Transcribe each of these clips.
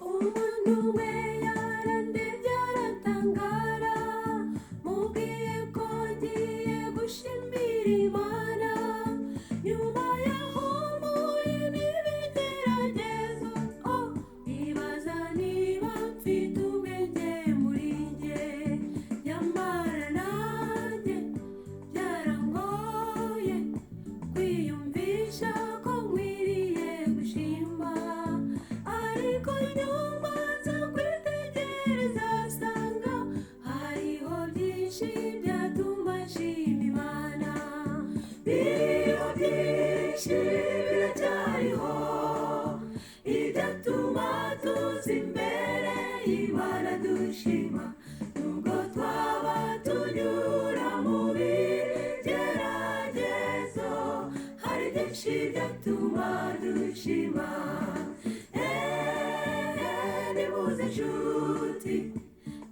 umuntu we yarandebye aratangara, mubwiye ko ngiye gushimira Imana. Nyuma yaho mpuye n'ibigeragezo, ibaza niba mfite ubwenge muri njye. Nyamara nanjye byarangoye kwiyumvisha ko nkwiriye gushima, ariko nyuma nza kwitegereza nsanga hariho byinshi byatuma nshima Imana. Biriho byinshi biracyariho ibyatuma tuza imbere y'Imana dushima, nubwo twaba tunyura mu bigeragezo, hari byinshi byatuma dushima. Nimuze nshuti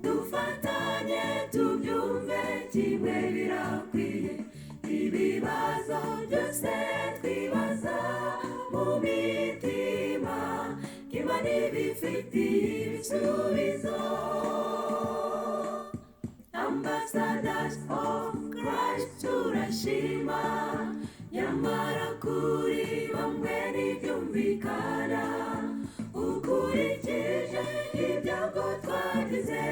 dufatanye tubyumve kimwe birakwiye, ibibazo byose twibaza mu mitima, Imana ibifitiye ibisubizo. Ambassadors of Christ turashima, nyamara kuri bamwe ntibyumvikana. Ukurikije ibyago twagize,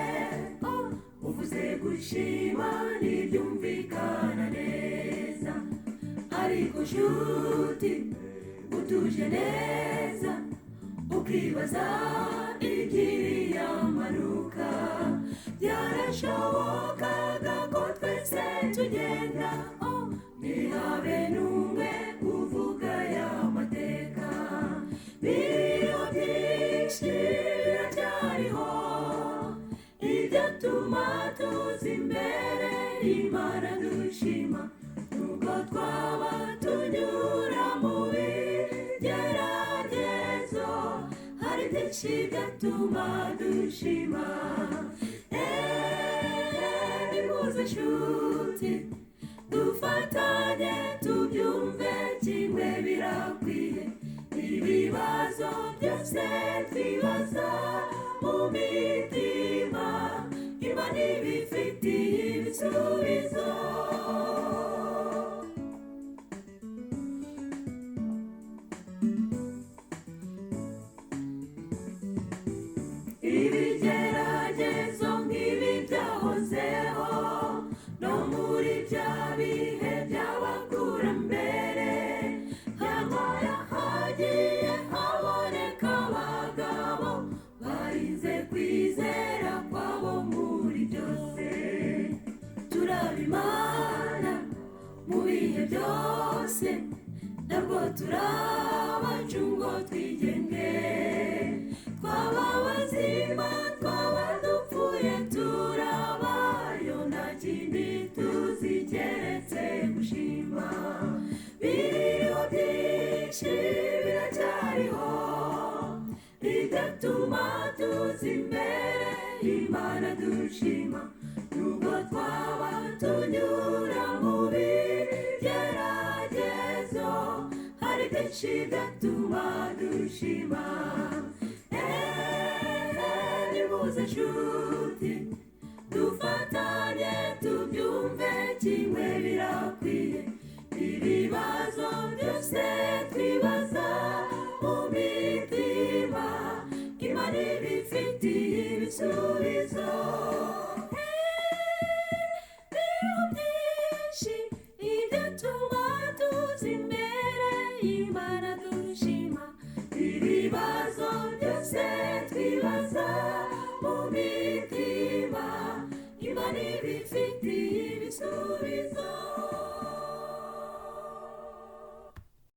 uvuze gushima ntibyumvikana neza, ariko nshuti utuje neza ukibaza iby'iriya mpanuka. Byarashobokaga ko twese tugenda, ntihabe n'umwe uvuga aya mateka. Biriho byinshi biracyariho ibyatuma tuza imbere y'Imana dushima, nubwo twaba tunyura mu bigeragezo, hari byinshi byatuma dushima. Nimuze nshuti dufatanye tubyumve kimwe birakwiye, ibibazo byose twibaza mu mitima, Imana ibifitiye ibisubizo. Ibigeragezo nk'ibi byahozeho no muri bya bihe by'abakurambere, nyamara hagiye haboneka abagabo barinze kwizera kwabo muri byose. Turabimana mu bihe byose, ntabwo turabacu ngo twigenge. Twaba bazima twaba dupfuye turabayo, nta kindi tuzi keretse gushima. Biriho byinshi biracyariho bigatuma tuza imbere y'Imana dushima, nubwo twaba tunyura mu bigeragezo, hari byinshi byatuma dushima. Nimuze nshuti dufatanye tubyumve kimwe birakwiye, ibibazo byose twibaza mu mitima, Imana ibifitiye ibisubizo. Biriho byinshi ibyatuma tuza imbere y'Imana dushima, ibibazo byose twibaza mu mitima, Imana ibifitiye ibisubizo.